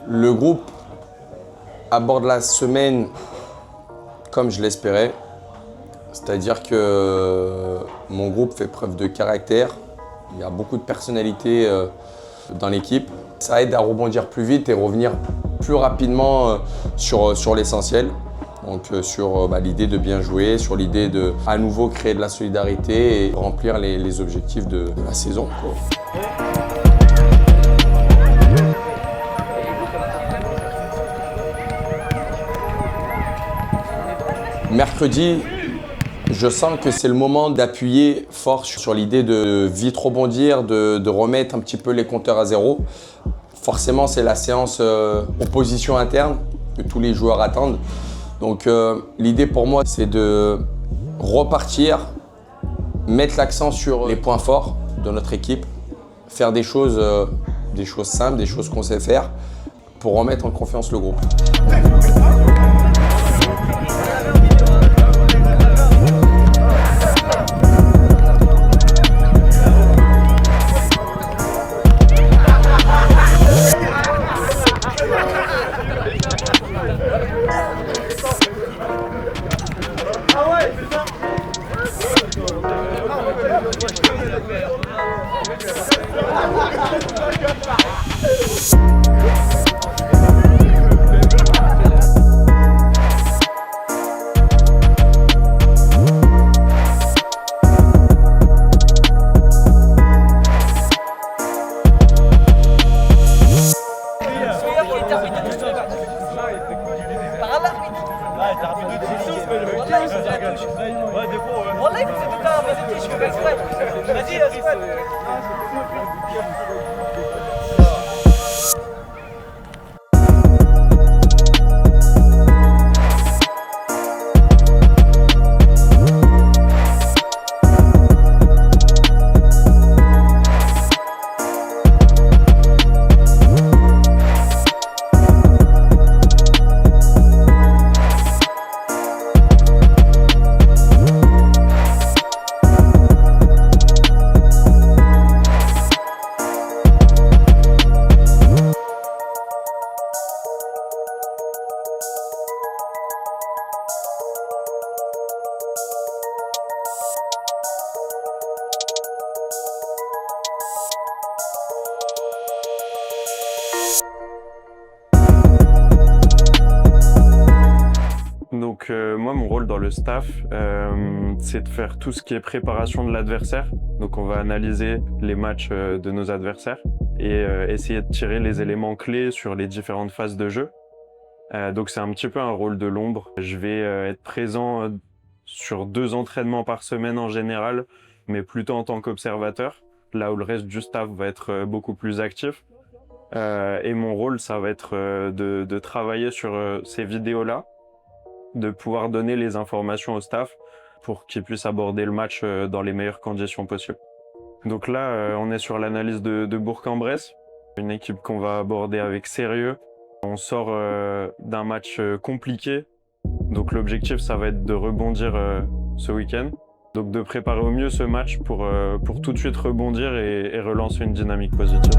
Le groupe aborde la semaine comme je l'espérais, c'est-à-dire que mon groupe fait preuve de caractère, il y a beaucoup de personnalité dans l'équipe. Ça aide à rebondir plus vite et revenir plus rapidement sur l'essentiel. Donc sur l'idée de bien jouer, sur l'idée de à nouveau créer de la solidarité et remplir les objectifs de la saison, quoi. Mercredi, je sens que c'est le moment d'appuyer fort sur l'idée de vite rebondir, de remettre un petit peu les compteurs à zéro. Forcément, c'est la séance opposition interne que tous les joueurs attendent. Donc l'idée pour moi, c'est de repartir, mettre l'accent sur les points forts de notre équipe, faire des choses simples, des choses qu'on sait faire pour remettre en confiance le groupe. Donc moi, mon rôle dans le staff, c'est de faire tout ce qui est préparation de l'adversaire. Donc on va analyser les matchs de nos adversaires et essayer de tirer les éléments clés sur les différentes phases de jeu. Donc c'est un petit peu un rôle de l'ombre. Je vais être présent sur 2 entraînements par semaine en général, mais plutôt en tant qu'observateur, là où le reste du staff va être beaucoup plus actif. Et mon rôle, ça va être de travailler sur ces vidéos-là, de pouvoir donner les informations au staff pour qu'ils puissent aborder le match dans les meilleures conditions possibles. Donc là, on est sur l'analyse de Bourg-en-Bresse, une équipe qu'on va aborder avec sérieux. On sort d'un match compliqué, donc l'objectif, ça va être de rebondir ce week-end. Donc de préparer au mieux ce match pour tout de suite rebondir et relancer une dynamique positive.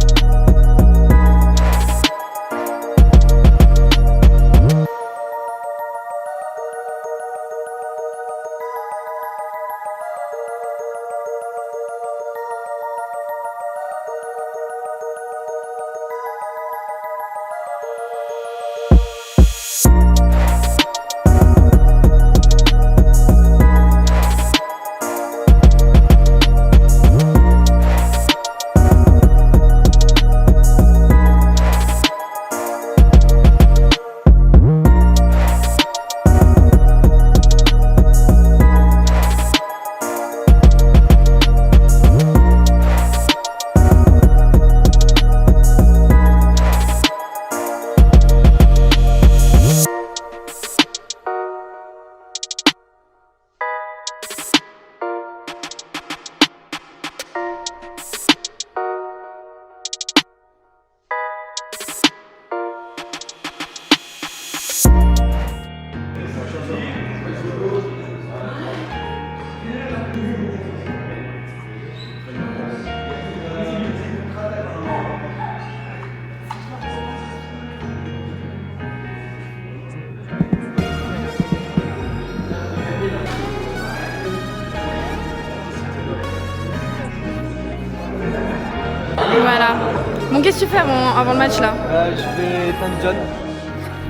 Donc qu'est-ce que tu fais avant le match là? Je vais éteindre John.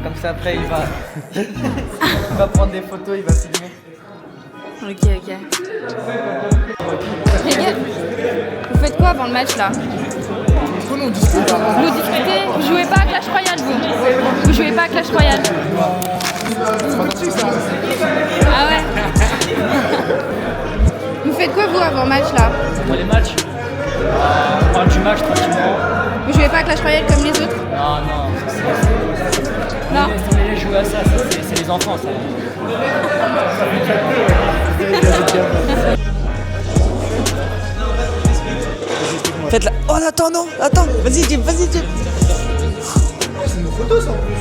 Comme ça après il va, il va prendre des photos, il va filmer. Ok. Les gars, vous faites quoi avant le match là? Nous discutons. Vous discutez? Vous jouez pas à Clash Royale vous? Vous jouez pas à Clash Royale? Ah ouais? Vous faites quoi vous avant le match là? Pour les matchs, on parle du match tranquillement. Vous jouez pas à Clash Royale comme les autres? Non, Non. faut les jouer à ça, c'est les enfants ça. Faites la. Oh attends, non, attends, vas-y Jim. C'est une photo ça en plus.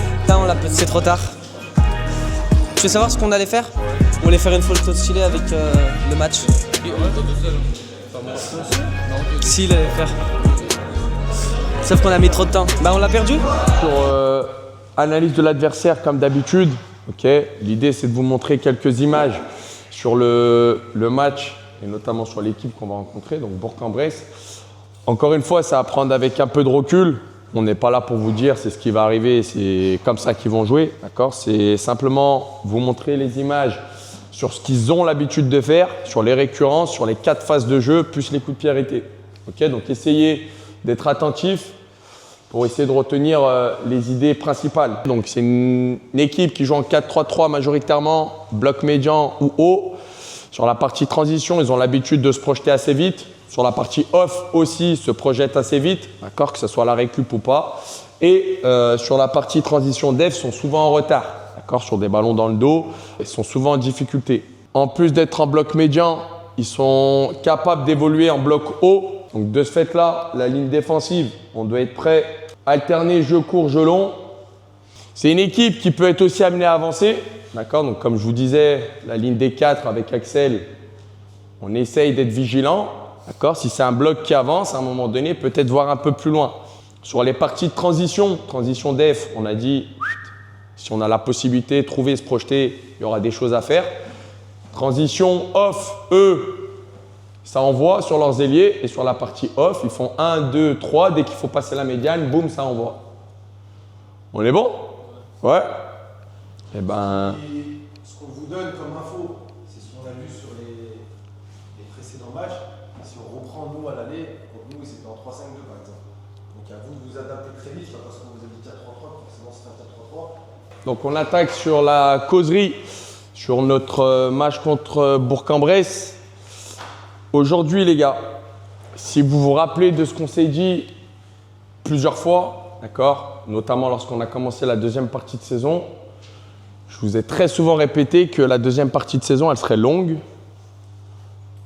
Là, c'est trop tard. Tu veux savoir ce qu'on allait faire? On allait faire une photo stylée avec le match. Si, il allait faire. Sauf qu'on a mis trop de temps. Bah on l'a perdu. Sur analyse de l'adversaire comme d'habitude, ok. L'idée c'est de vous montrer quelques images sur le match et notamment sur l'équipe qu'on va rencontrer, donc Bourg-en-Bresse. Encore une fois, c'est à prendre avec un peu de recul. On n'est pas là pour vous dire c'est ce qui va arriver, c'est comme ça qu'ils vont jouer, d'accord. C'est simplement vous montrer les images sur ce qu'ils ont l'habitude de faire, sur les récurrences, sur les 4 phases de jeu, plus les coups de pied arrêtés. Ok, donc essayez d'être attentif pour essayer de retenir les idées principales. Donc c'est une équipe qui joue en 4-3-3 majoritairement, bloc médian ou haut. Sur la partie transition, ils ont l'habitude de se projeter assez vite. Sur la partie off aussi, se projettent assez vite, d'accord, que ce soit la récup ou pas. Et sur la partie transition def, sont souvent en retard, d'accord, sur des ballons dans le dos, ils sont souvent en difficulté. En plus d'être en bloc médian, ils sont capables d'évoluer en bloc haut. Donc de ce fait-là, la ligne défensive, on doit être prêt à alterner jeu court, jeu long. C'est une équipe qui peut être aussi amenée à avancer, d'accord. Donc comme je vous disais, la ligne des 4 avec Axel, on essaye d'être vigilant. D'accord. Si c'est un bloc qui avance, à un moment donné, peut-être voir un peu plus loin. Sur les parties de transition def, on a dit, si on a la possibilité de trouver, se projeter, il y aura des choses à faire. Transition off, eux, ça envoie sur leurs ailiers. Et sur la partie off, ils font 1, 2, 3. Dès qu'il faut passer la médiane, boum, ça envoie. On est bon? Ouais. Eh ben… Ce qu'on vous donne comme info, c'est ce qu'on a vu sur les précédents matchs. Si on reprend nous à l'aller, nous c'était en 3-5-2 par exemple. Donc à vous de vous adapter très vite, parce qu'on vous a dit 4-3-3, forcément c'est un 4-3-3. Donc on attaque sur la causerie, sur notre match contre Bourg-en-Bresse. Aujourd'hui les gars, si vous vous rappelez de ce qu'on s'est dit plusieurs fois, d'accord, notamment lorsqu'on a commencé la deuxième partie de saison, je vous ai très souvent répété que la deuxième partie de saison, elle serait longue.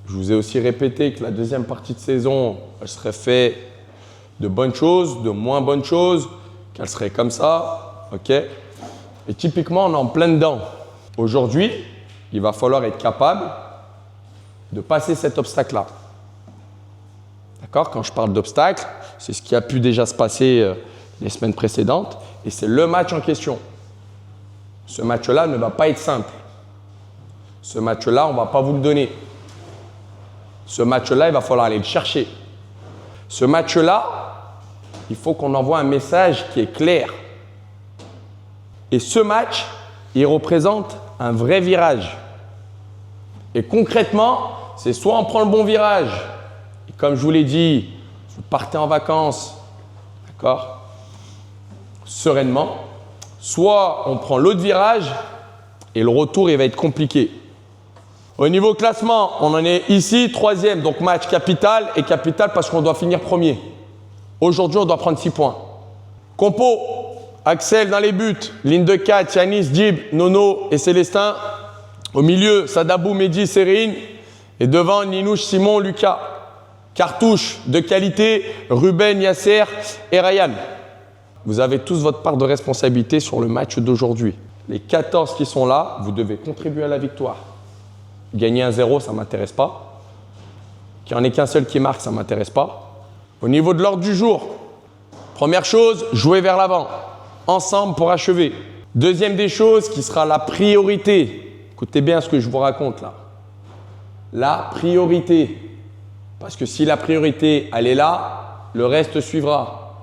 Je vous ai aussi répété que la deuxième partie de saison, elle serait faite de bonnes choses, de moins bonnes choses, qu'elle serait comme ça, ok. Et typiquement, on est en plein dedans. Aujourd'hui, il va falloir être capable de passer cet obstacle-là. D'accord? Quand je parle d'obstacle, c'est ce qui a pu déjà se passer les semaines précédentes et c'est le match en question. Ce match-là ne va pas être simple. Ce match-là, on ne va pas vous le donner. Ce match-là, il va falloir aller le chercher. Ce match-là, il faut qu'on envoie un message qui est clair. Et ce match, il représente un vrai virage. Et concrètement, c'est soit on prend le bon virage, et comme je vous l'ai dit, vous partez en vacances, d'accord, sereinement, soit on prend l'autre virage et le retour, il va être compliqué. Au niveau classement, on en est ici, 3e, donc match capital et capital parce qu'on doit finir premier. Aujourd'hui, on doit prendre 6 points. Compo, Axel dans les buts, ligne de 4, Yanis, Djib, Nono et Célestin. Au milieu, Sadabou, Mehdi, Sérine. Et devant, Ninouche, Simon, Lucas. Cartouche de qualité, Ruben, Yasser et Ryan. Vous avez tous votre part de responsabilité sur le match d'aujourd'hui. Les 14 qui sont là, vous devez contribuer à la victoire. Gagner 1-0, ça ne m'intéresse pas. Qu'il n'y en ait qu'un seul qui marque, ça ne m'intéresse pas. Au niveau de l'ordre du jour, première chose, jouer vers l'avant, ensemble pour achever. Deuxième des choses qui sera la priorité. Écoutez bien ce que je vous raconte là. La priorité. Parce que si la priorité, elle est là, le reste suivra.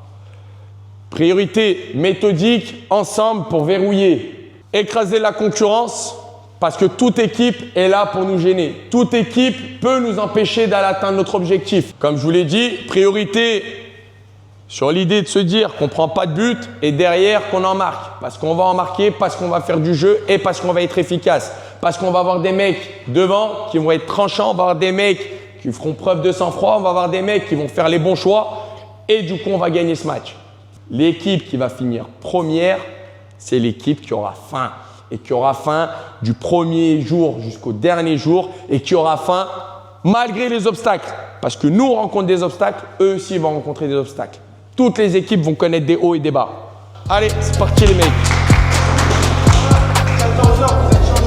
Priorité méthodique, ensemble pour verrouiller. Écraser la concurrence parce que toute équipe est là pour nous gêner. Toute équipe peut nous empêcher d'aller atteindre notre objectif. Comme je vous l'ai dit, priorité sur l'idée de se dire qu'on ne prend pas de but et derrière qu'on en marque. Parce qu'on va en marquer, parce qu'on va faire du jeu et parce qu'on va être efficace. Parce qu'on va avoir des mecs devant qui vont être tranchants, on va avoir des mecs qui feront preuve de sang-froid, on va avoir des mecs qui vont faire les bons choix et du coup on va gagner ce match. L'équipe qui va finir première, c'est l'équipe qui aura faim. Et qui aura faim du premier jour jusqu'au dernier jour et qui aura faim malgré les obstacles. Parce que nous, on rencontre des obstacles, eux aussi vont rencontrer des obstacles. Toutes les équipes vont connaître des hauts et des bas. Allez, c'est parti les mecs. 14h, vous êtes changés.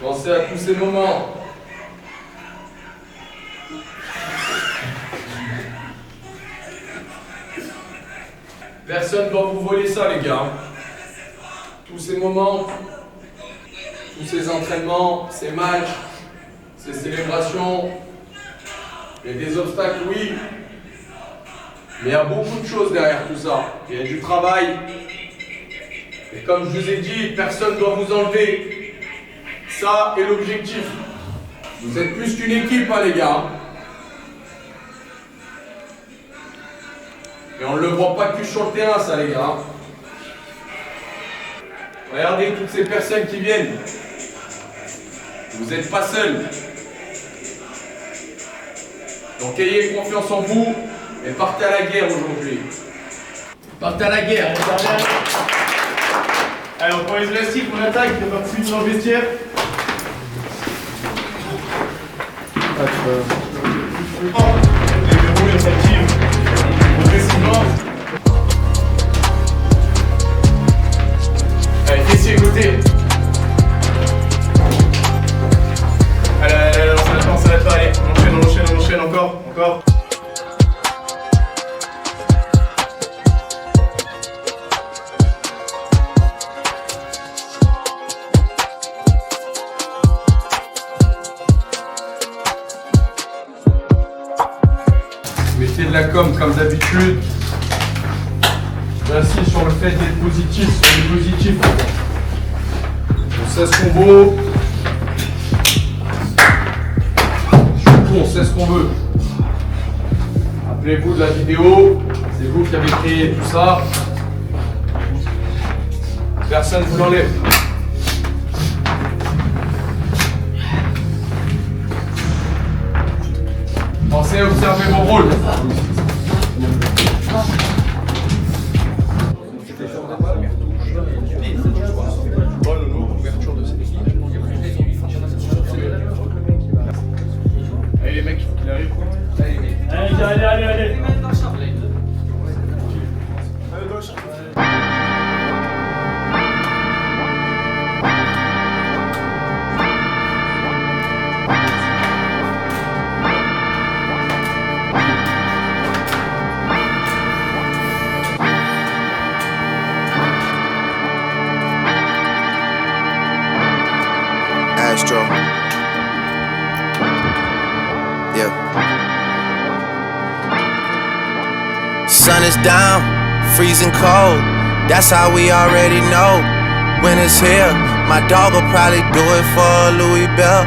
Pensez à tous ces moments. Personne ne va vous voler ça, les gars. Tous ces moments, tous ces entraînements, ces matchs, ces célébrations, il y a des obstacles, oui. Mais il y a beaucoup de choses derrière tout ça. Il y a du travail. Et comme je vous ai dit, personne ne doit vous enlever. Ça est l'objectif. Vous êtes plus qu'une équipe, hein, les gars. Et on ne le voit pas que sur le terrain, ça, les gars. Regardez toutes ces personnes qui viennent. Vous n'êtes pas seuls. Donc ayez confiance en vous et partez à la guerre aujourd'hui. Partez à la guerre. Allez, on prend les élastiques, on attaque, il n'y a pas plus dans le vestiaire. Les verrous, ils s'activent. Progressivement. Allez, fessier, côté. Allez, on s'arrête pas, allez. On enchaîne, encore. Mettez de la com comme d'habitude. J'insiste sur le fait d'être positif, soyez positif. On sait ce qu'on vaut. Surtout, on sait ce qu'on veut. Rappelez-vous de la vidéo, c'est vous qui avez créé tout ça. Personne ne vous l'enlève. Pensez à observer vos rôles. Allez, les mecs, il faut qu'il arrive. Allez. Astro. it's down, freezing cold. That's how we already know. When it's here, my dog will probably do it for Louis Bell.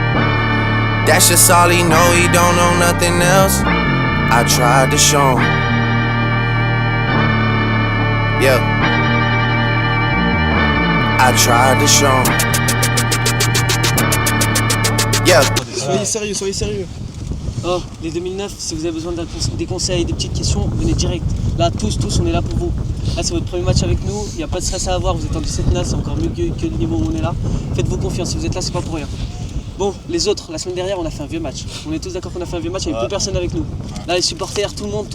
That's just all he know, he don't know nothing else. I tried to show him. Yeah. I tried to show him. Yeah. Soyez sérieux. Oh, les 2009, si vous avez besoin des conseils, des petites questions, venez direct. Là, tous, on est là pour vous. Là, c'est votre premier match avec nous, il n'y a pas de stress à avoir, vous êtes en 17-9, c'est encore mieux que le niveau où on est là. Faites-vous confiance, si vous êtes là, c'est pas pour rien. Bon, les autres, la semaine dernière, on a fait un vieux match. On est tous d'accord qu'on a fait un vieux match, il n'y avait plus personne avec nous. Là, les supporters, tout le monde,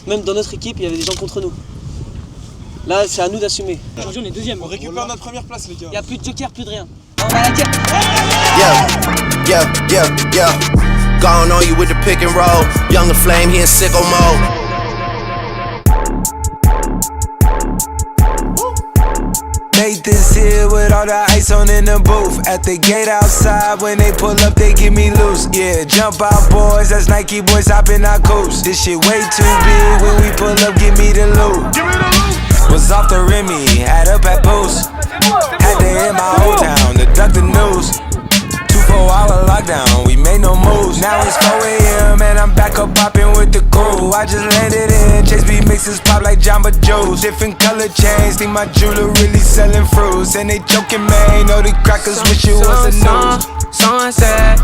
même dans notre équipe, il y avait des gens contre nous. Là, c'est à nous d'assumer. Aujourd'hui, on est deuxième. On récupère notre première place, les gars. Il n'y a plus de joker, plus de rien. On va à la guerre. Yeah. Gone on you with the pick and roll. Younger flame, he in sicko mode. Made this here with all the ice on in the booth. At the gate outside, when they pull up, they get me loose. Yeah, jump out, boys. That's Nike boys hopping our coast. This shit way too big. When we pull up, give me the loot. Was off the Remy, had up at post. Had to hit my old town to duck the news. 2-4-hour lockdown, we made no moves. Now it's 4 a.m. and I'm back up popping with the crew. I just landed in, Chase B mixes pop like Jamba Joe's. Different color chains, think my jeweler really selling fruits. And they joking, man, know the crackers wish it was a news. Someone said,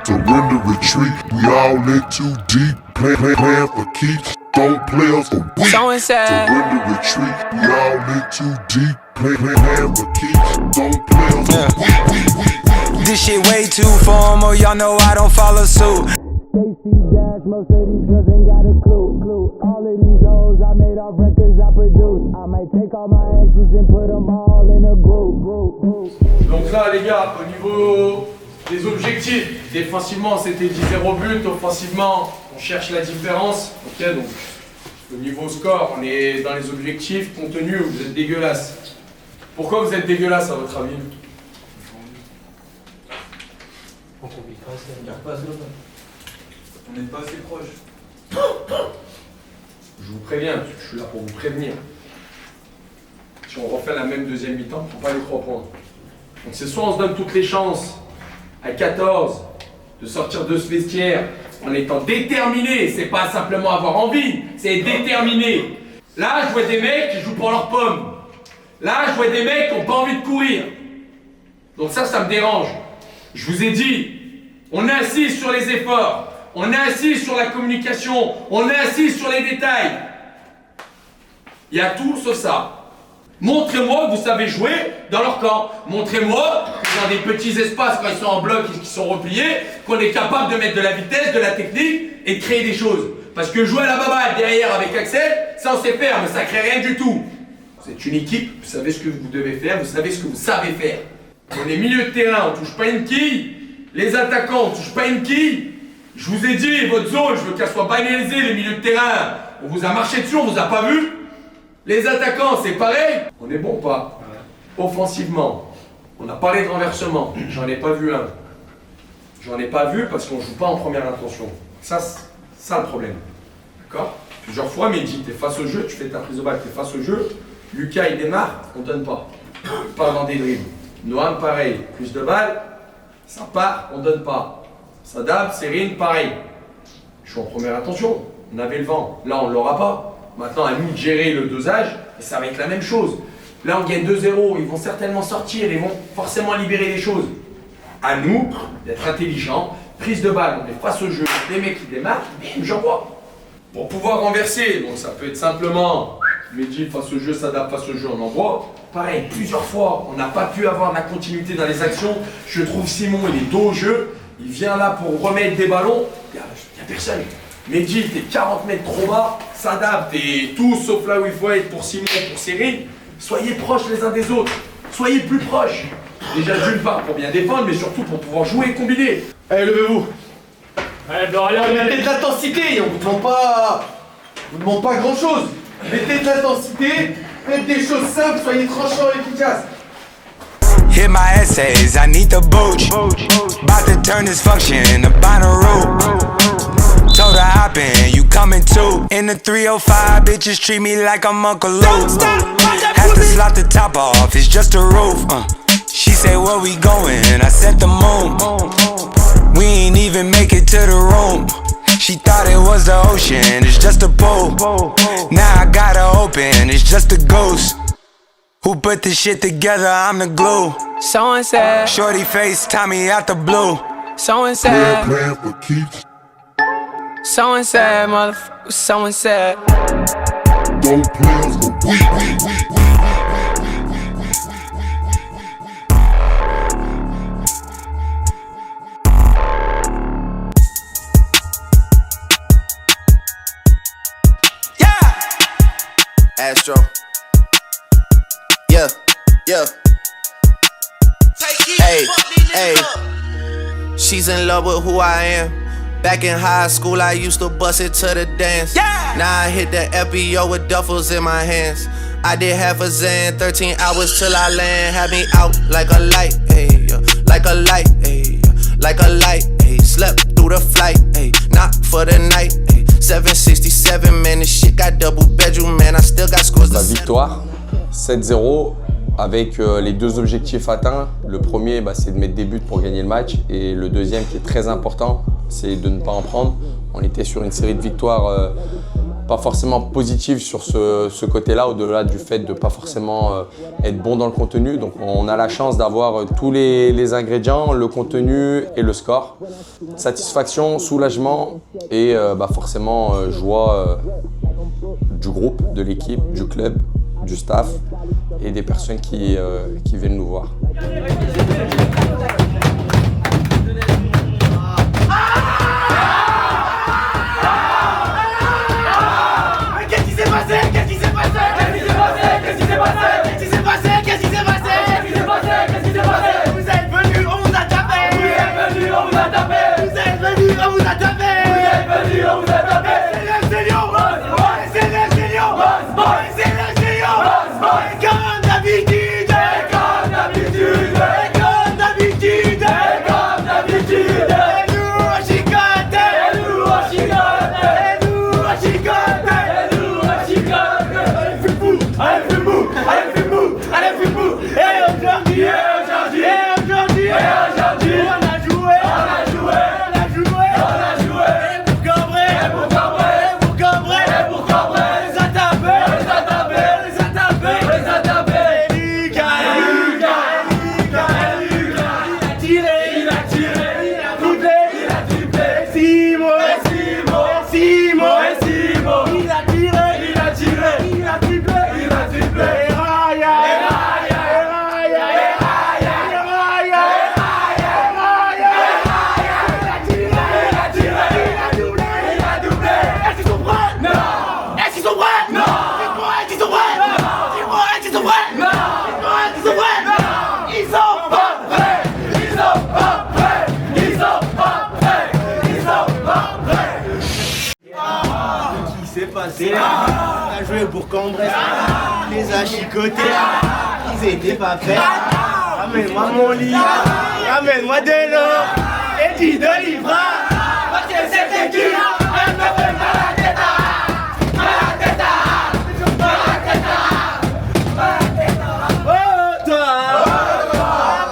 surrender, retreat, we all in too deep. Plan for keeps, don't play us for weak. Someone said, surrender, retreat, we all in too deep. Plan for keeps, don't play us for weak. This shit way too formal, y'all know I don't follow suit. Stacy Dash, most of these girls ain't got a clue. All of these hoes I made off records I produce. I might take all my exes and put them all in a group. Donc là les gars, au niveau des objectifs, défensivement c'était 10-0 but, offensivement on cherche la différence. Ok, donc au niveau score, on est dans les objectifs, contenu, vous êtes dégueulasse. Pourquoi vous êtes dégueulasse à votre avis? On n'est pas assez proche. Je vous préviens, je suis là pour vous prévenir. Si on refait la même deuxième mi-temps, on ne prend pas les 3 points. Donc c'est soit on se donne toutes les chances à 14 de sortir de ce vestiaire en étant déterminé, c'est pas simplement avoir envie, c'est être déterminé. Là, je vois des mecs qui jouent pour leurs pommes. Là, je vois des mecs qui n'ont pas envie de courir. Donc ça me dérange. Je vous ai dit, on insiste sur les efforts, on insiste sur la communication, on insiste sur les détails. Il y a tout sauf ça. Montrez-moi que vous savez jouer dans leur camp. Montrez-moi que dans des petits espaces, quand ils sont en bloc et qu'ils sont repliés, qu'on est capable de mettre de la vitesse, de la technique et de créer des choses. Parce que jouer à la baballe derrière avec Axel, ça on sait faire, mais ça crée rien du tout. Vous êtes une équipe, vous savez ce que vous devez faire, vous savez ce que vous savez faire. On est milieu de terrain, on touche pas une quille. Les attaquants, on touche pas une quille. Je vous ai dit, votre zone, je veux qu'elle soit banalisée, les milieux de terrain. On vous a marché dessus, on vous a pas vu. Les attaquants, c'est pareil. On est bon ou pas? Offensivement, on a parlé de renversement. J'en ai pas vu un. J'en ai pas vu parce qu'on joue pas en première intention. Ça, c'est ça le problème. D'accord? Plusieurs fois, Mehdi, t'es face au jeu, tu fais ta prise de balle, t'es face au jeu. Lucas, il démarre, on donne pas. Il part dans des dribbles. Noam, pareil. Plus de balles, ça part, on donne pas. Sadab, Serine, pareil. Je suis en première intention. On avait le vent. Là, on l'aura pas. Maintenant, à nous de gérer le dosage, et ça va être la même chose. Là, on gagne 2-0, ils vont certainement sortir, ils vont forcément libérer les choses. À nous d'être intelligents, prise de balle, on est face au jeu, les mecs qui démarrent, bim, j'envoie. Pour pouvoir renverser, donc ça peut être simplement, Mehdi face au jeu, Sadab face au jeu, on envoie. Pareil, plusieurs fois, on n'a pas pu avoir la continuité dans les actions. Je trouve Simon, il est dos au jeu, il vient là pour remettre des ballons, il n'y a personne. Mehdi, t'es 40 mètres trop bas, Sadab, t'es tout sauf là où il faut être pour Simon, pour Cyril. Soyez proches les uns des autres, soyez plus proches. Déjà d'une part pour bien défendre, mais surtout pour pouvoir jouer et combiner. Allez, levez-vous. Mettez de l'intensité, on vous demande pas grand-chose. Mettez de l'intensité, faites des choses simples, soyez tranchants et efficaces. Hit my essays, I need the booch. About to turn this function into Bonnaroo. Told to hop in, you coming too. In the 305, bitches treat me like I'm Uncle Luke. Have to slot the top off, it's just a roof. She say, where we going? I said the moon. We ain't even make it to the room. She thought it was the ocean, it's just a pool. Now I gotta open, it's just a ghost. Who put this shit together? I'm the glue. Someone said, shorty face, Tommy out the blue. Someone said, Playing for keeps. someone said, motherfucker, someone said. Don't play us for weak. Astro. Yeah, yeah. Hey, hey. She's in love with who I am. Back in high school, I used to bust it to the dance. Yeah. Now I hit the FBO with duffels in my hands. I did half a Zan, 13 hours till I land. Had me out like a light, ayy, like a light, ayy, like a light, ayy. Slept through the flight, ayy, not for the night, ayy. 767, man, this shit got double bedroom, man. I still got scores. La victoire, 7-0, avec les deux objectifs atteints. Le premier, c'est de mettre des buts pour gagner le match. Et le deuxième, qui est très important, c'est de ne pas en prendre. On était sur une série de victoires pas forcément positives sur ce côté-là, au-delà du fait de ne pas forcément être bon dans le contenu. Donc on a la chance d'avoir tous les ingrédients, le contenu et le score. Satisfaction, soulagement et forcément joie du groupe, de l'équipe, du club, du staff et des personnes qui viennent nous voir. On a joué pour Bourg-en-Bresse, les a chicotés, ils étaient pas prêts. Ramène-moi mon lit, ramène-moi de l'eau, et dis de livra. Parce que cette équipe, elle me fait mal à la tête, mal à la tête, mal à la tête, mal à la tête. Oh toi,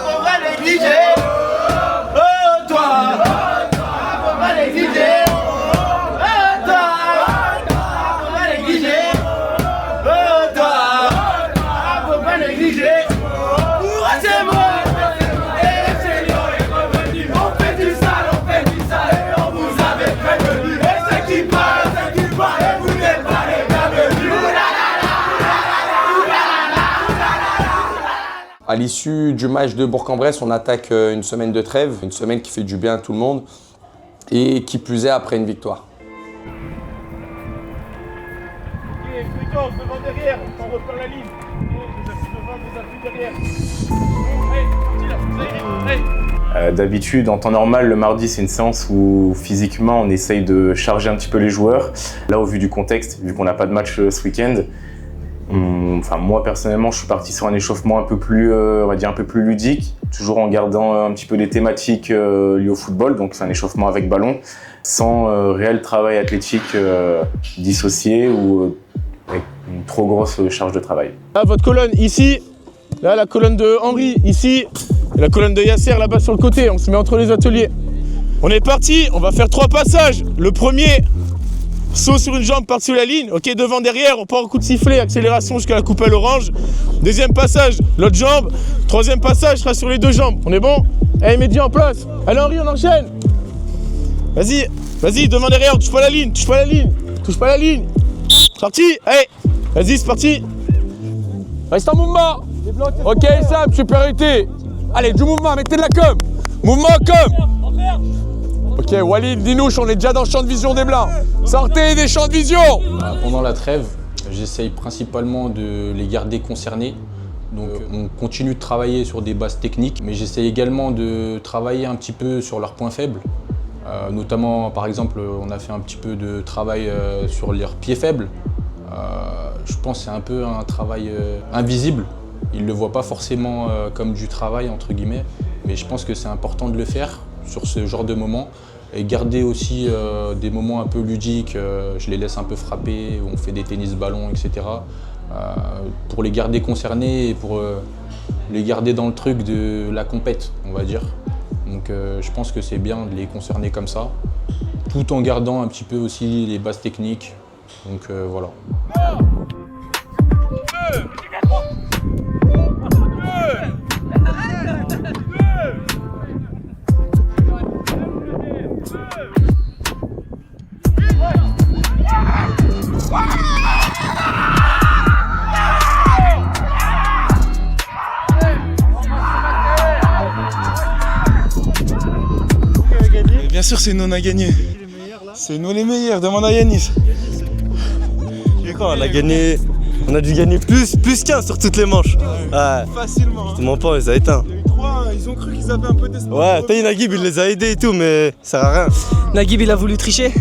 faut pas négliger. Oh toi, faut pas négliger. À l'issue du match de Bourg-en-Bresse, on attaque une semaine de trêve, une semaine qui fait du bien à tout le monde et qui plus est après une victoire. Fréquence devant derrière, on repère la ligne. Vous appuie devant, vous appuie derrière. D'habitude, en temps normal, le mardi, c'est une séance où physiquement, on essaye de charger un petit peu les joueurs. Là, au vu du contexte, vu qu'on n'a pas de match ce week-end, moi personnellement, je suis parti sur un échauffement un peu plus, on va dire un peu plus ludique. toujours en gardant un petit peu des thématiques liées au football, donc c'est un échauffement avec ballon, sans réel travail athlétique dissocié ou avec une trop grosse charge de travail. Là, votre colonne ici, là la colonne de Henri ici, et la colonne de Yasser là-bas sur le côté, on se met entre les ateliers. On est parti, on va faire 3 passages. Le premier, saut sur une jambe par-dessus la ligne, ok, devant, derrière, on part au coup de sifflet, accélération jusqu'à la coupe à l'orange. Deuxième passage, l'autre jambe. Troisième passage sera sur les 2 jambes, on est bon? Allez, Mehdi en place. Allez Henri, on enchaîne. Vas-y, vas-y, devant, derrière, touche pas la ligne, touche pas la ligne, touche pas la ligne. Parti, allez, vas-y, c'est parti. Reste en mouvement. Ok, Sam, supériorité. Allez, du mouvement, mettez de la com. Mouvement com. Ok, Walid, Dinouche, on est déjà dans le champ de vision des Blancs. Sortez des champs de vision. Pendant la trêve, j'essaye principalement de les garder concernés. Donc on continue de travailler sur des bases techniques, mais j'essaye également de travailler un petit peu sur leurs points faibles. Notamment, par exemple, on a fait un petit peu de travail sur leurs pieds faibles. Je pense que c'est un peu un travail invisible. Ils ne le voient pas forcément comme du travail, entre guillemets, mais je pense que c'est important de le faire sur ce genre de moments et garder aussi des moments un peu ludiques. Je les laisse un peu frapper, on fait des tennis-ballons, etc. Pour les garder concernés et pour les garder dans le truc de la compète, on va dire. Donc je pense que c'est bien de les concerner comme ça, tout en gardant un petit peu aussi les bases techniques. Donc voilà. Bien sûr, c'est nous on a gagné. C'est nous les meilleurs, demande à Yanis. On a gagné, on a dû gagner plus 15 sur toutes les manches. Ouais. Facilement. Mon point, il les a éteints. Il y a eu 3, ils ont cru qu'ils avaient un peu d'espoir. Ouais, Taï Naguib, il les a aidés et tout, mais ça sert à rien. Naguib, il a voulu tricher.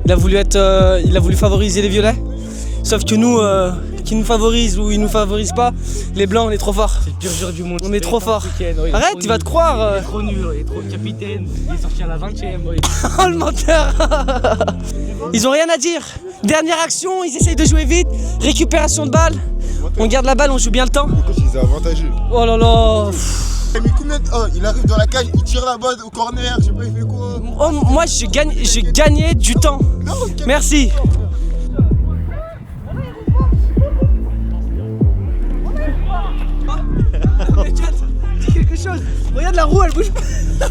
Il a voulu favoriser les violets. Sauf que nous, qui nous favorisent ou ils nous favorisent pas, les blancs, on est trop forts. C'est le pire joueur du monde. On est trop forts. Arrête, tu vas te croire. Il est trop nul, il est trop capitaine. Il est sorti à la 20e. Oh le menteur. Ils ont rien à dire. Dernière action, ils essayent de jouer vite. Récupération de balle. On garde la balle, on joue bien le temps. Ils ont avantagé. Oh là là. Mais combien il arrive dans la cage, il tire la balle au corner, je sais pas, il fait quoi. Oh, moi, j'ai gagné du temps. Non, merci. Dis quelque chose. Regarde la roue, elle bouge pas.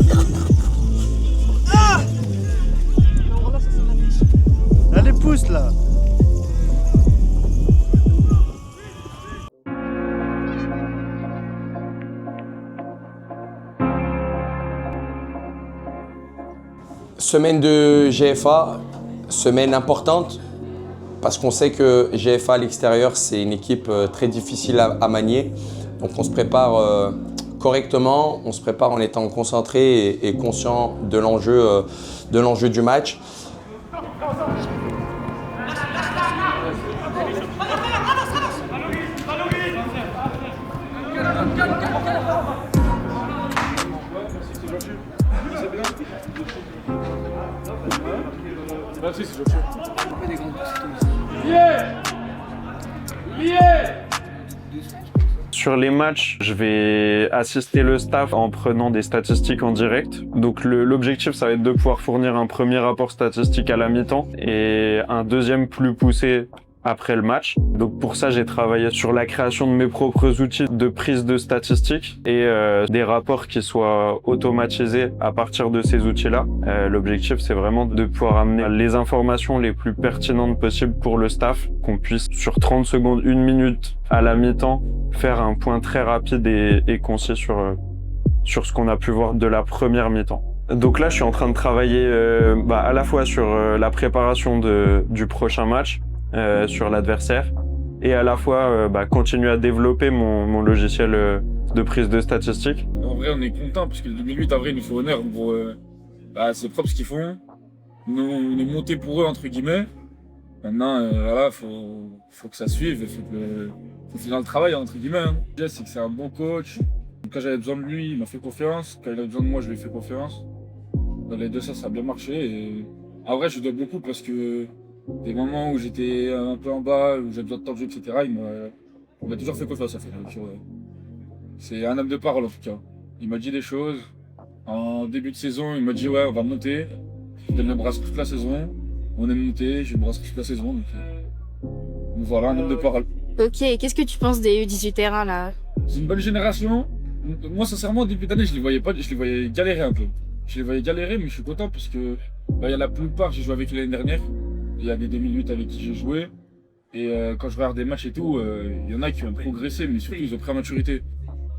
Ah. Elle les pousse là. Semaine de GFA, semaine importante parce qu'on sait que GFA à l'extérieur c'est une équipe très difficile à manier. Donc on se prépare correctement, on se prépare en étant concentré et conscient de l'enjeu du match. Sur les matchs, je vais assister le staff en prenant des statistiques en direct. Donc l'objectif, ça va être de pouvoir fournir un premier rapport statistique à la mi-temps et un deuxième plus poussé après le match. Donc pour ça, j'ai travaillé sur la création de mes propres outils de prise de statistiques et des rapports qui soient automatisés à partir de ces outils-là. L'objectif, c'est vraiment de pouvoir amener les informations les plus pertinentes possibles pour le staff, qu'on puisse sur 30 secondes, 1 minute à la mi-temps, faire un point très rapide et concis sur ce qu'on a pu voir de la première mi-temps. Donc là, je suis en train de travailler à la fois sur la préparation du prochain match, sur l'adversaire, et à la fois continuer à développer mon logiciel de prise de statistiques. En vrai, on est content parce que le 2008, en vrai, il nous faut honneur pour c'est propre ce qu'ils font. Nous, on est monté pour eux entre guillemets. Maintenant, voilà, faut que ça suive, faut faire le travail entre guillemets. Déjà, c'est que c'est un bon coach, Quand j'avais besoin de lui, il m'a fait confiance. Quand il avait besoin de moi, je lui ai fait confiance. Dans les deux sens, ça a bien marché. Et en vrai, je lui dois beaucoup parce que des moments où j'étais un peu en bas, où j'avais besoin de temps de jeu, etc., il m'a toujours fait confiance. C'est un homme de parole en tout cas. Il m'a dit des choses. En début de saison, il m'a dit ouais, on va monter. Je donne le brasse toute la saison. On est monté, j'ai le brasse toute la saison. Donc voilà, un homme de parole. Ok, qu'est-ce que tu penses des U18 là? C'est une bonne génération. Moi, sincèrement, au début d'année, je les voyais galérer un peu. Je les voyais galérer, mais je suis content parce que il y a la plupart, j'ai joué avec l'année dernière. Il y a des 2008 avec qui j'ai joué. Et quand je regarde des matchs et tout, il y en a qui ont progressé, mais surtout, ils ont pris en maturité.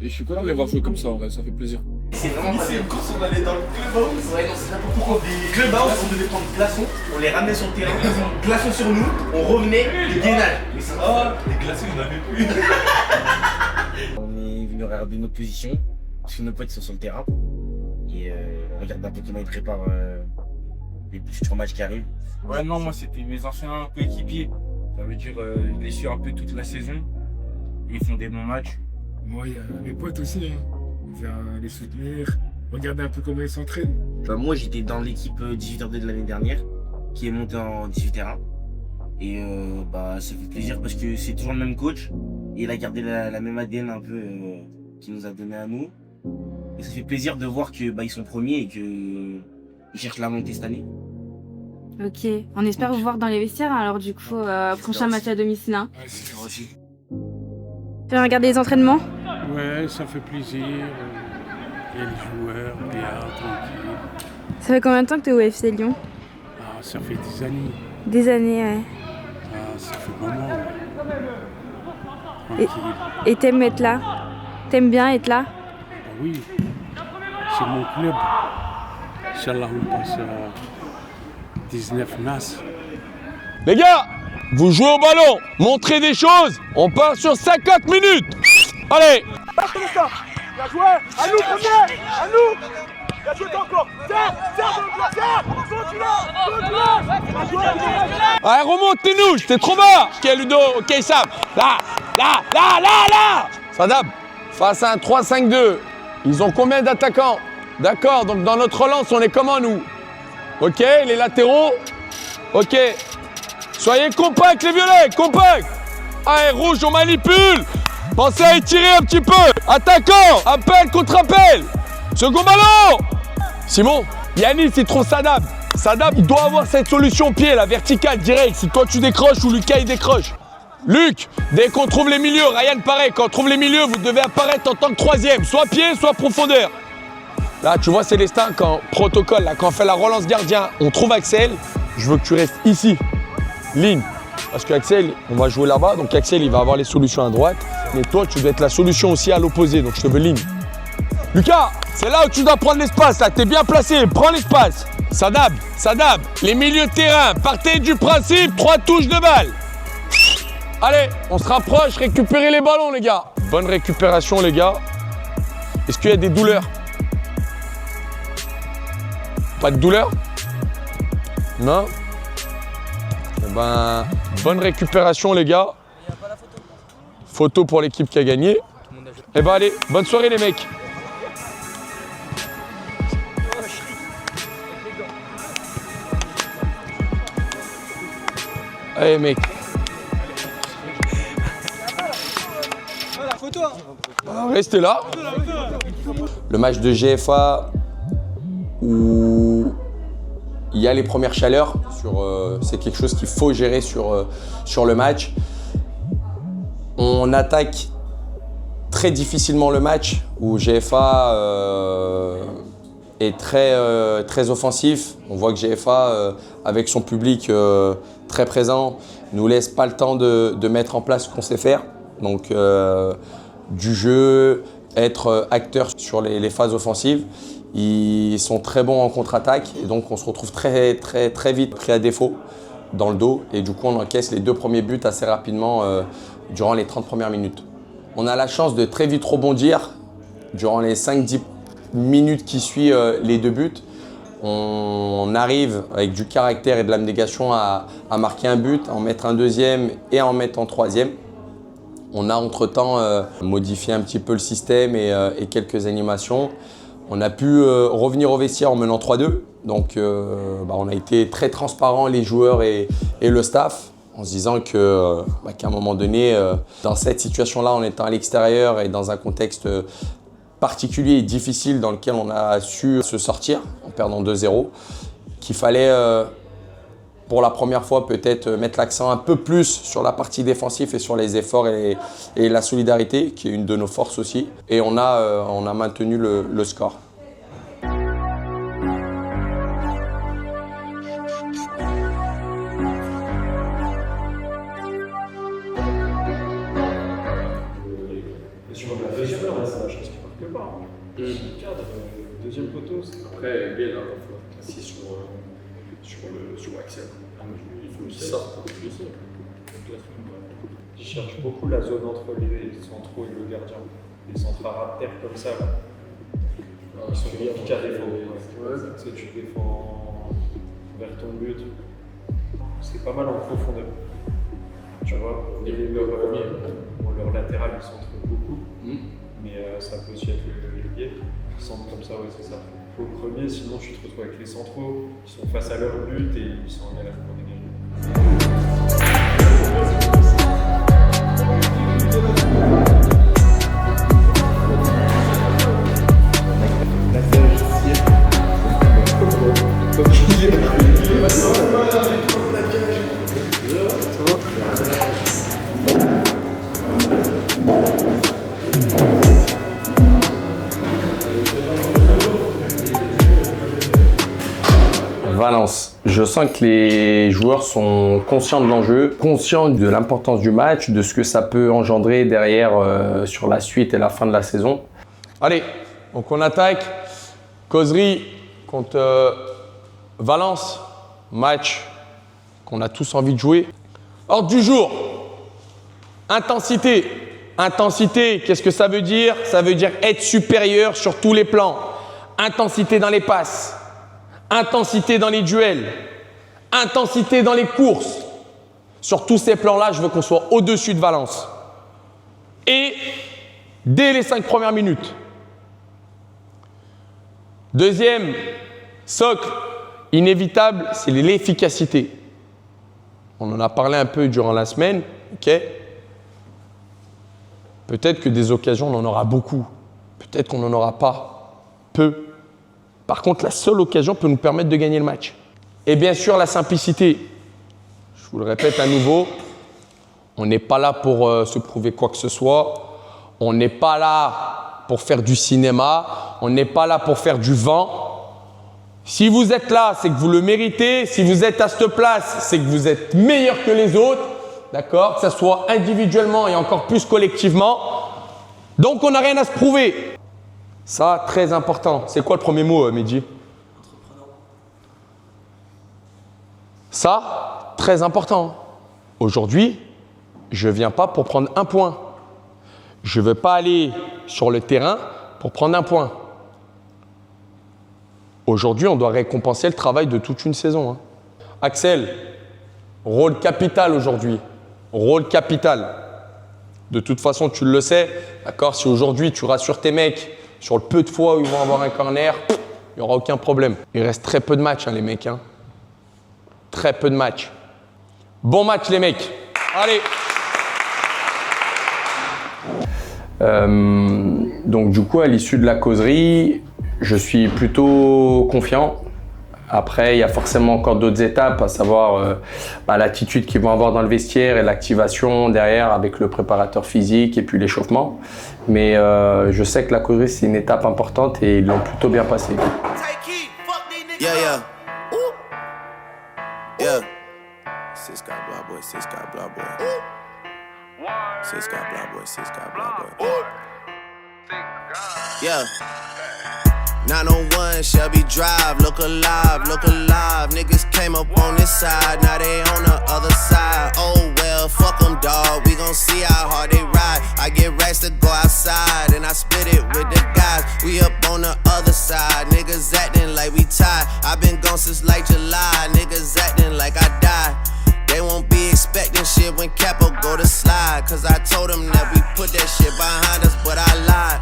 Et je suis content de les voir jouer comme ça, en vrai, ça fait plaisir. C'est vraiment passé une course, on allait dans le clubhouse. Ouais, non, c'est n'importe quoi. Clubhouse, on devait prendre glaçons, on les ramenait sur le terrain, glaçons sur nous, on revenait, les gainages. Mais ça, les glaçons, il n'y en avait plus. On est venu regarder notre position, parce que nos potes sont sur le terrain. Et regarde un peu comment ils préparent les futurs matchs qui arrivent. Ouais, non, moi c'était mes anciens coéquipiers. Ça veut dire, je les suis un peu toute la saison. Ils font des bons matchs. Moi, il y a mes potes aussi, hein. On vient les soutenir, regarder un peu comment ils s'entraînent. Bah, moi, j'étais dans l'équipe 18R2 de l'année dernière, qui est montée en 18R1. Et bah, ça fait plaisir parce que c'est toujours le même coach. Et il a gardé la même ADN un peu qu'il nous a donné à nous. Et ça fait plaisir de voir que bah, ils sont premiers et qu'ils cherchent la montée cette année. Ok, on espère vous voir dans les vestiaires alors du coup, prochain match à domicile. Hein. Ouais, c'est sûr aussi. Tu vas regarder les entraînements? Ouais, ça fait plaisir. Il y a les joueurs, bien, tranquille. Ça fait combien de temps que tu es au FC Lyon? Ah, ça fait des années. Des années, ouais. Ah, ça fait vraiment. Et t'aimes être là? T'aimes bien être là? Bah oui, c'est mon club. Inch'Allah, on passe à 19 NAS. Les gars, vous jouez au ballon, montrez des choses, on part sur 50 minutes. Allez. Bien joué. À nous, premier. À nous. Bien joué encore. Allez, remontez-nous, j'étais trop bas. Ok, Ludo, ok, Sam. Là. Sadab, face à un 3-5-2, ils ont combien d'attaquants? D'accord, donc dans notre relance, on est comment nous? Ok, les latéraux. Ok. Soyez compacts les violets, compacts. Allez, rouge, on manipule. Pensez à étirer un petit peu. Attaquant, appel contre appel. Second ballon. Simon, Yanis, il trouve Sadab. Sadab, il doit avoir cette solution pied, la verticale, direct. Si toi tu décroches ou Lucas il décroche. Luc, dès qu'on trouve les milieux, Ryan pareil, quand on trouve les milieux, vous devez apparaître en tant que troisième. Soit pied, soit profondeur. Là, tu vois Célestin, quand protocole, là, quand on fait la relance gardien, on trouve Axel. Je veux que tu restes ici. Ligne. Parce qu'Axel, on va jouer là-bas, donc Axel, il va avoir les solutions à droite. Mais toi, tu dois être la solution aussi à l'opposé, donc je te veux ligne. Lucas, c'est là où tu dois prendre l'espace, là, t'es bien placé, prends l'espace. Sadab, les milieux de terrain, partez du principe, 3 touches de balle. Allez, on se rapproche, récupérez les ballons, les gars. Bonne récupération, les gars. Est-ce qu'il y a des douleurs? Pas de douleur? Non? Eh ben, bonne récupération, les gars. Photo pour l'équipe qui a gagné. Eh ben, allez, bonne soirée, les mecs. Allez, mec. Restez là. Le match de GFA où il y a les premières chaleurs, c'est quelque chose qu'il faut gérer sur le match. On attaque très difficilement le match où GFA est très offensif. On voit que GFA, avec son public très présent, nous laisse pas le temps de mettre en place ce qu'on sait faire. Donc du jeu, être acteur sur les phases offensives. Ils sont très bons en contre-attaque et donc on se retrouve très vite pris à défaut dans le dos et du coup on encaisse les 2 premiers buts assez rapidement durant les 30 premières minutes. On a la chance de très vite rebondir durant les 5-10 minutes qui suivent les 2 buts. On arrive avec du caractère et de l'abnégation à marquer un but, à en mettre un deuxième et à en mettre un troisième. On a entre-temps modifié un petit peu le système et quelques animations. On a pu revenir au vestiaire en menant 3-2. Donc on a été très transparents, les joueurs et le staff, en se disant qu'à un moment donné, dans cette situation-là, en étant à l'extérieur et dans un contexte particulier et difficile dans lequel on a su se sortir en perdant 2-0, qu'il fallait pour la première fois peut-être mettre l'accent un peu plus sur la partie défensive et sur les efforts et la solidarité, qui est une de nos forces aussi. Et on a maintenu le score. Sur la deuxième heure, c'est la chance qui part quelque part. Deuxième poteau, après, bien, il faut être assis sur Axel. Il faut qu'il sorte. Je cherche beaucoup la zone entre les centraux et le gardien. Les centrales à terre comme ça, là. Ils sont compliqués à défendre. Tu défends vers ton but. C'est pas mal en profondeur. Tu vois, leur latéral, ils centrent beaucoup. Mais ça peut aussi être les pieds. Ils centrent comme ça, ouais, c'est ça. Au premier, sinon tu te retrouves avec les centraux, ils sont face à leur but et ils sont en galère pour dégager. Valence. Je sens que les joueurs sont conscients de l'enjeu, conscients de l'importance du match, de ce que ça peut engendrer derrière sur la suite et la fin de la saison. Allez, donc on attaque. Causerie contre Valence. Match qu'on a tous envie de jouer. Ordre du jour. Intensité. Intensité, qu'est-ce que ça veut dire? Ça veut dire être supérieur sur tous les plans. Intensité dans les passes. Intensité dans les duels, intensité dans les courses. Sur tous ces plans-là, je veux qu'on soit au-dessus de Valence. Et dès les 5 premières minutes. Deuxième socle inévitable, c'est l'efficacité. On en a parlé un peu durant la semaine, ok? Peut-être que des occasions, on en aura beaucoup. Peut-être qu'on n'en aura pas. Peu. Par contre, la seule occasion peut nous permettre de gagner le match. Et bien sûr, la simplicité. Je vous le répète à nouveau, on n'est pas là pour se prouver quoi que ce soit. On n'est pas là pour faire du cinéma. On n'est pas là pour faire du vent. Si vous êtes là, c'est que vous le méritez. Si vous êtes à cette place, c'est que vous êtes meilleur que les autres. D'accord? Que ce soit individuellement et encore plus collectivement. Donc, on n'a rien à se prouver. Ça, très important. C'est quoi le premier mot, Mehdi? Ça, très important. Aujourd'hui, je ne viens pas pour prendre un point. Je ne veux pas aller sur le terrain pour prendre un point. Aujourd'hui, on doit récompenser le travail de toute une saison. Hein. Axel, rôle capital aujourd'hui. Rôle capital. De toute façon, tu le sais. D'accord? Si aujourd'hui, tu rassures tes mecs sur le peu de fois où ils vont avoir un corner, il n'y aura aucun problème. Il reste très peu de matchs, hein, les mecs. Hein. Très peu de matchs. Bon match, les mecs. Allez. Donc, du coup, à l'issue de la causerie, je suis plutôt confiant. Après, il y a forcément encore d'autres étapes, à savoir l'attitude qu'ils vont avoir dans le vestiaire et l'activation derrière avec le préparateur physique et puis l'échauffement. Mais je sais que la causerie, c'est une étape importante et ils l'ont plutôt bien passé. Yeah, yeah. Yeah. Six got blah boy, six got blah boy. Six got blah boy, six got blah boy. Yeah. 901 Shelby Drive, look alive, look alive. Niggas came up on this side, now they on the other side. Oh well, fuck them dawg, we gon' see how hard they ride. I get racks to go outside, and I split it with the guys. We up on the other side, niggas acting like we tied. I been gone since like July, niggas acting like I died. They won't be expecting shit shit when Capo go to slide. Cause I told him that we put that shit behind us, but I lied.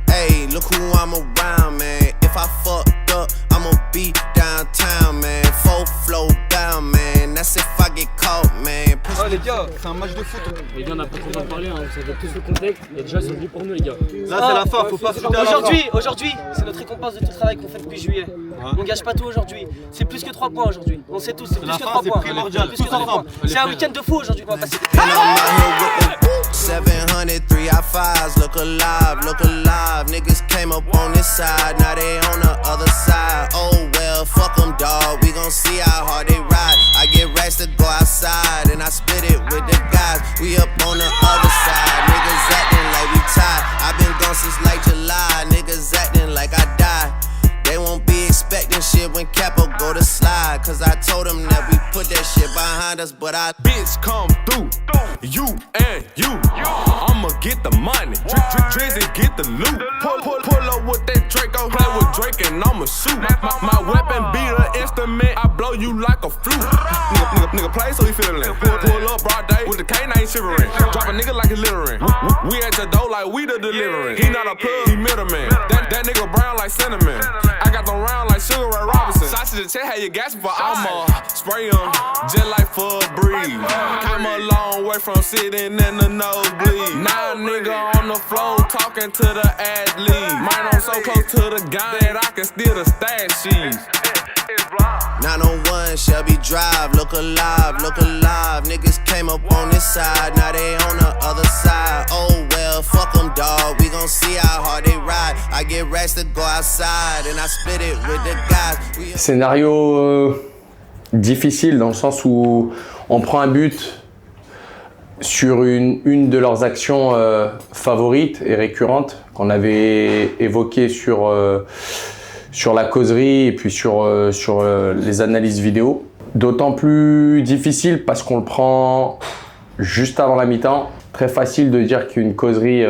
Ayy, look who I'm around, man. If I fucked up, I'ma be downtown, man. Full flow down, man. That's if I get caught, man. Oh les gars, c'est un match de foot. Les gars, on n'a pas trop de parler, hein. Vous savez tous le contexte. Et déjà, c'est venu pour nous, les gars. Là, c'est la fin, faut pas foutre à la fin. Aujourd'hui, c'est notre récompense de tout le travail qu'on fait depuis juillet. On gâche pas tout aujourd'hui. C'est plus que 3 points aujourd'hui. On sait tous, c'est plus que 3 points. C'est un week-end de fou aujourd'hui qu'on va passer. 703 I5s, look alive. Niggas came up on this side, now they on the other side. Oh well, fuck them, dawg. We gon' see how hard they ride. I get racks to go outside, and I split it with the guys. We up on the other side. Niggas acting like we tied. I've been gone since like July. Niggas acting like I died. They won't be expecting shit when Capo go to slide. Cause I told them that we put that shit behind us, but I bitch come through, you and you. I'ma get the money, Drizzy get the loot. Pull up with that Draco, play with Drake and I'ma shoot. My weapon be the instrument, I blow you like a flute. Nigga play so he feelin' it. Pull up broad day with the K9 shivering. Drop a nigga like he's littering. We at the door like we the delivering. He not a plug, he middleman. That nigga brown like cinnamon. I got them round like Sugar Ray Robinson. Sausage and check, how you gasping for I'ma spray em, just like for a breeze. Came a long way from sitting in the nosebleed. Now a nigga on the floor talking to the athlete. Mine I'm so close to the gun that I can steal the stash sheets. 901 Shelby Drive, look alive. Niggas came up on this side, now they on the other side. Oh well, fuck them, dawg. We gon' see how hard they ride. I get racks to go outside, and I split it with the guys. Scénario difficile dans le sens où on prend un but sur une de leurs actions favorites et récurrentes qu'on avait évoquées sur la causerie et puis sur les analyses vidéo. D'autant plus difficile parce qu'on le prend juste avant la mi-temps. Très facile de dire qu'une causerie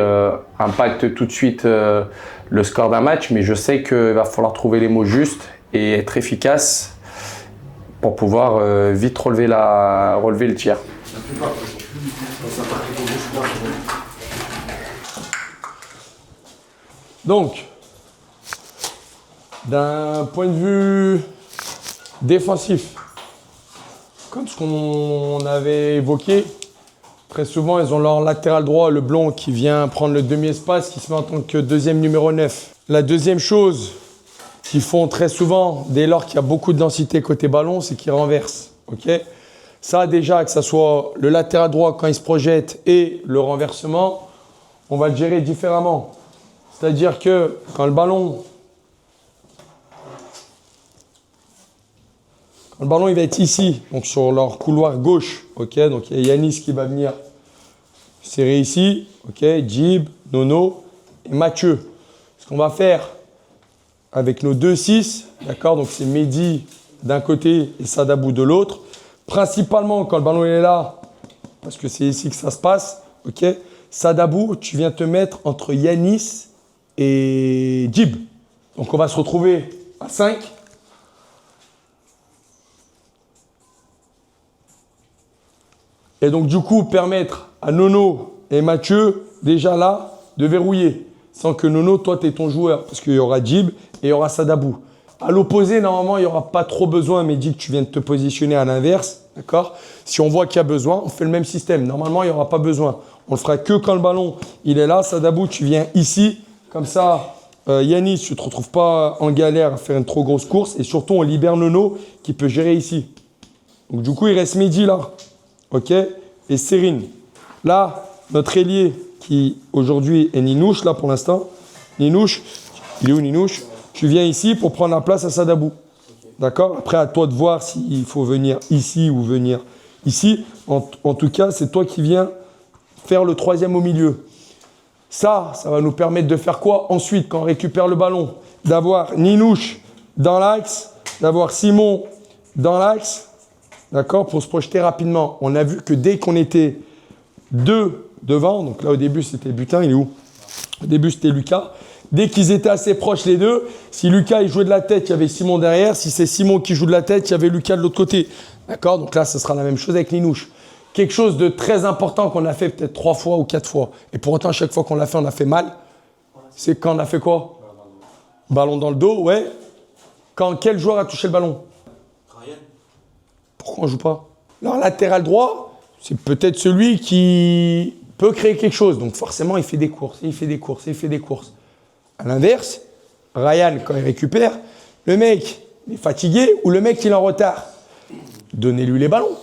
impacte tout de suite le score d'un match, mais je sais qu'il va falloir trouver les mots justes et être efficace pour pouvoir vite relever le tir. Donc, d'un point de vue défensif, comme ce qu'on avait évoqué, très souvent ils ont leur latéral droit, le blond, qui vient prendre le demi-espace, qui se met en tant que deuxième numéro 9. La deuxième chose qu'ils font très souvent, dès lors qu'il y a beaucoup de densité côté ballon, c'est qu'ils renversent. Okay, ça déjà, que ce soit le latéral droit quand il se projette et le renversement, on va le gérer différemment. C'est-à-dire que quand le ballon il va être ici, donc sur leur couloir gauche, ok, donc il y a Yanis qui va venir serrer ici, ok, Djib, Nono et Mathieu. Ce qu'on va faire avec nos 2-6, d'accord, donc c'est Mehdi d'un côté et Sadabou de l'autre. Principalement quand le ballon est là, parce que c'est ici que ça se passe, ok, Sadabou, tu viens te mettre entre Yanis et Djib. Donc on va se retrouver à 5. Et donc du coup permettre à Nono et Mathieu déjà là de verrouiller. Sans que Nono, toi t'es ton joueur. Parce qu'il y aura Djib et il y aura Sadabou. À l'opposé, normalement, il n'y aura pas trop besoin, mais dis que tu viens de te positionner à l'inverse. D'accord ? Si on voit qu'il y a besoin, on fait le même système. Normalement, il n'y aura pas besoin. On le fera que quand le ballon il est là. Sadabou, tu viens ici. Comme ça, Yanis, tu ne te retrouves pas en galère à faire une trop grosse course. Et surtout, on libère Nono qui peut gérer ici. Donc du coup, il reste Mehdi là. Ok ? Et Serine. Là, notre ailier qui aujourd'hui est Ninouche, là pour l'instant. Ninouche, il est où Ninouche ? Tu viens ici pour prendre la place à Sadabou. D'accord ? Après, à toi de voir s'il faut venir ici ou venir ici. En tout cas, c'est toi qui viens faire le troisième au milieu. Ça va nous permettre de faire quoi ? Ensuite, quand on récupère le ballon, d'avoir Ninouche dans l'axe, d'avoir Simon dans l'axe, d'accord, pour se projeter rapidement. On a vu que dès qu'on était 2 devant, donc là au début c'était Butin, il est où ? Au début c'était Lucas. Dès qu'ils étaient assez proches les deux, si Lucas il jouait de la tête, il y avait Simon derrière. Si c'est Simon qui joue de la tête, il y avait Lucas de l'autre côté. D'accord ? Donc là, ce sera la même chose avec Ninouche. quelque chose de très important qu'on a fait peut-être 3 fois ou 4 fois, et pour autant, chaque fois qu'on l'a fait, on a fait mal, c'est quand on a fait quoi? Ballon dans le dos, ouais. Quand quel joueur a touché le ballon? Ryan. Pourquoi on joue pas? Alors, latéral droit, c'est peut-être celui qui peut créer quelque chose. Donc, forcément, il fait des courses, il fait des courses, il fait des courses. À l'inverse, Ryan, quand il récupère, le mec il est fatigué ou le mec il est en retard. Donnez-lui les ballons.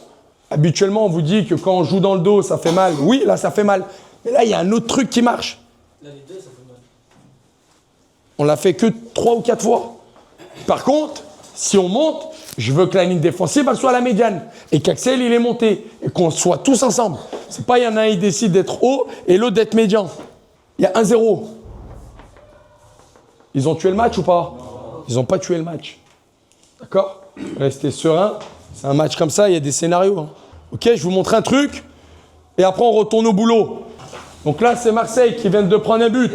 Habituellement, on vous dit que quand on joue dans le dos, ça fait mal. Oui, là, ça fait mal. Mais là, il y a un autre truc qui marche. Là, les deux, ça fait mal. On l'a fait que 3 ou 4 fois. Par contre, si on monte, je veux que la ligne défensive elle soit à la médiane et qu'Axel il est monté et qu'on soit tous ensemble. C'est pas il y en a un qui décide d'être haut et l'autre d'être médian. Il y a 1-0. Ils ont tué le match ou pas? Ils n'ont pas tué le match. D'accord? Restez serein. C'est un match comme ça, il y a des scénarios. Hein. Ok, je vous montre un truc et après on retourne au boulot. Donc là, c'est Marseille qui vient de prendre un but.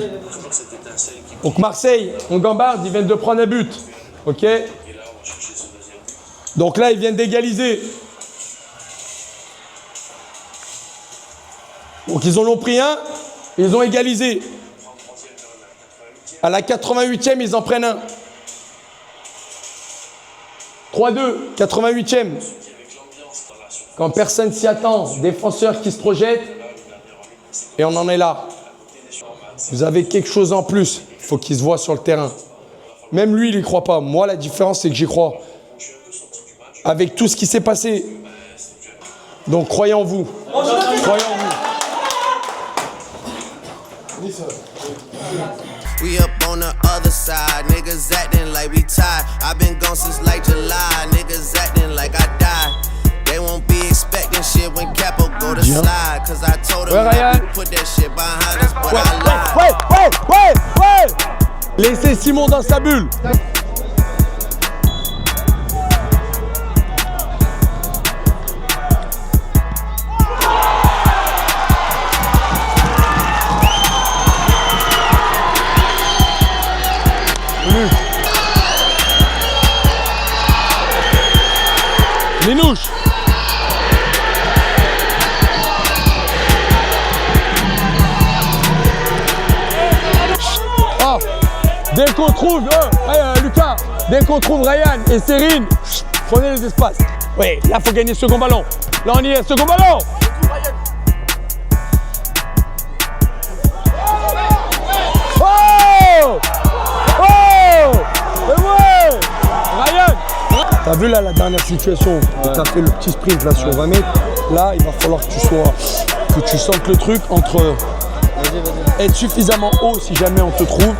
Donc Marseille, on gambarde, ils viennent de prendre un but. Ok? Donc là, ils viennent d'égaliser. Donc ils en ont pris un et ils ont égalisé. À la 88e, ils en prennent un. 3-2, 88e. Quand personne s'y attend, défenseur qui se projette, et on en est là. Vous avez quelque chose en plus, il faut qu'il se voit sur le terrain. Même lui, il n'y croit pas. Moi, la différence, c'est que j'y crois. Avec tout ce qui s'est passé. Donc, croyez en vous. Croyez en vous. We up on the other side, niggas acting like we tied. I've been gone since like July, niggas acting like I died. They won't be expecting shit when Capo go to slide. Cause I told them that we put that shit behind us, but I lied. Laissez Simon dans sa bulle. Minouche. Oh. Dès qu'on trouve, Lucas, dès qu'on trouve Ryan et Serine, prenez les espaces. Oui, là, faut gagner le second ballon. Là, on y est, second ballon. Oh! Oh! Et ouais! Ryan! T'as vu là la dernière situation où t'as fait le petit sprint là sur 20 mètres. Là, il va falloir que tu sentes le truc entre être suffisamment haut si jamais on te trouve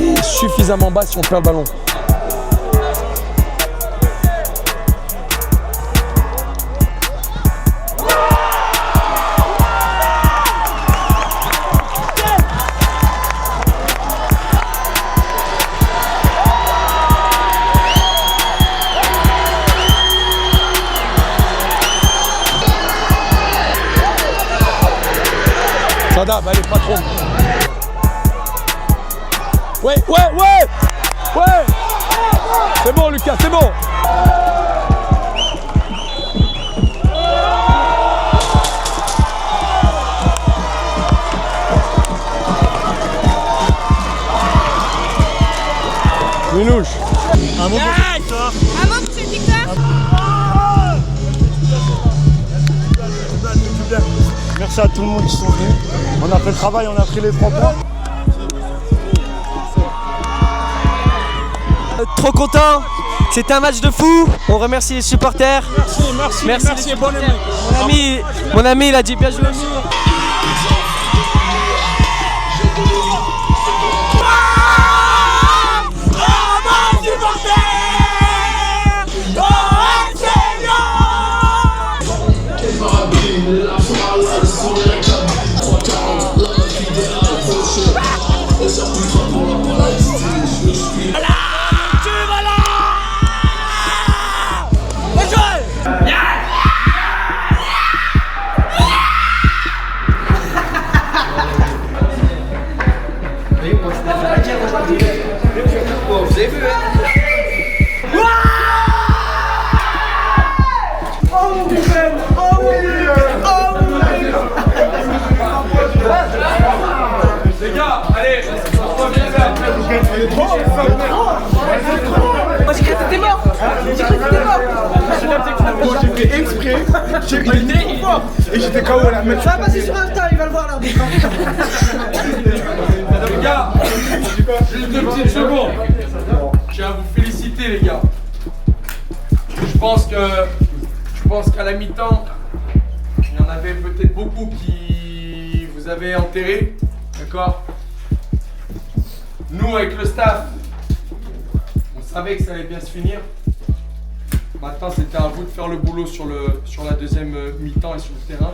et suffisamment bas si on perd le ballon. Sadab, allez, patron. Ouais. C'est bon, Lucas, c'est bon. Minouche. Un mot pour cette victoire. Un mot pour cette victoire. Merci à tout le monde qui sont venus. On a fait le travail, on a pris les 3 points. Trop content, c'était un match de fou. On remercie les supporters. Merci bon mon ami, il a dit bien joué. Et j'étais KO à la même. Ça va passer sur Insta, il va le voir là. Les gars, juste 2 petites secondes. Je tiens à vous féliciter, les gars. Je pense qu'à la mi-temps, il y en avait peut-être beaucoup qui vous avaient enterré. D'accord? Nous, avec le staff, on savait que ça allait bien se finir. Maintenant, c'était à vous de faire le boulot sur la deuxième mi-temps et sur le terrain.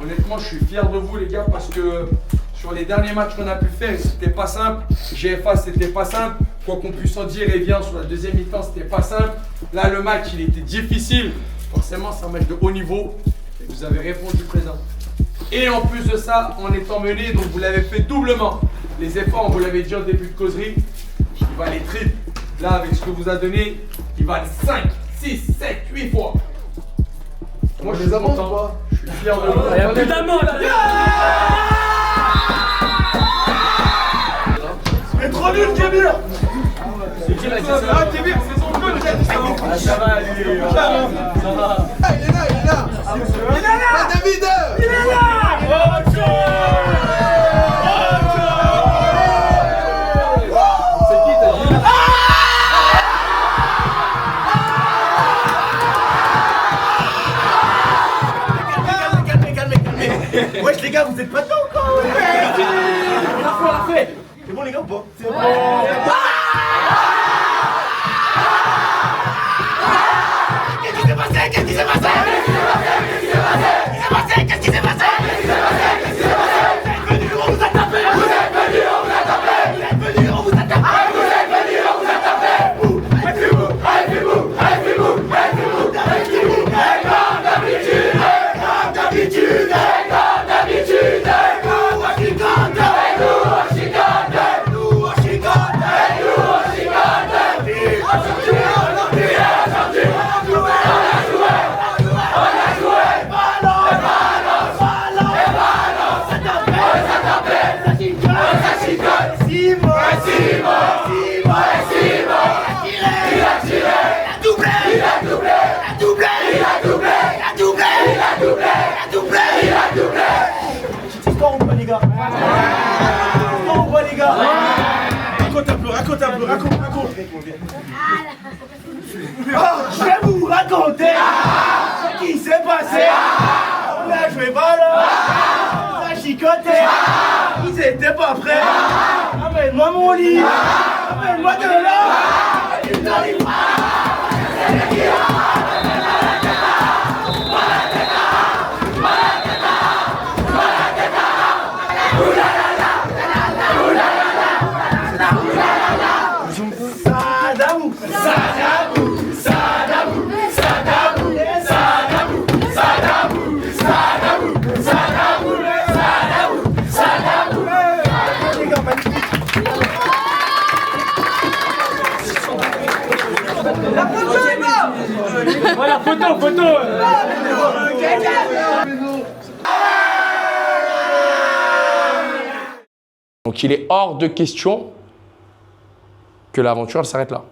Honnêtement, je suis fier de vous, les gars, parce que sur les derniers matchs qu'on a pu faire, c'était pas simple. GFA, c'était pas simple. Quoi qu'on puisse en dire, et bien sur la deuxième mi-temps, c'était pas simple. Là, le match, il était difficile. Forcément, c'est un match de haut niveau. Et vous avez répondu présent. Et en plus de ça, en étant mené, donc vous l'avez fait doublement. Les efforts, on vous l'avait dit en début de causerie, il va les triples. Là, avec ce que vous a donné, il va les 5, 6, 7, 8 fois. Moi, je suis content. Je suis fier de vous. Il y a plus d'amende. C'est trop nul, Kébir. Ah, Kébir, c'est son code, j'ai dit ça. Ça va, lui. Ça va. Il est là. Il est là, David. Il est là. C'est qui, t'as dit? Calmez. Wesh, les gars, vous êtes pas dedans encore. On l'a fait. C'est bon, les gars, ou pas? C'est bon. Qu'est-ce qui s'est passé? Qu'est-ce qui s'est passé? Qu'est-ce qui s'est passé? Vous êtes venus, on vous a tapé. Vous êtes venus, on vous a tapé. Vous êtes venus, on vous a tapé. Vous êtes venus, on vous a tapé. Arrêtez-vous. Comme d'habitude. Raconte un peu. Je vais vous raconter ce qui s'est passé. On a joué ballon, on a chicoté, ils étaient pas prêts. Amène-moi mon lit, amène-moi de là. Tu n'arrives pas. Voilà, photo. Donc il est hors de question que l'aventure elle s'arrête là.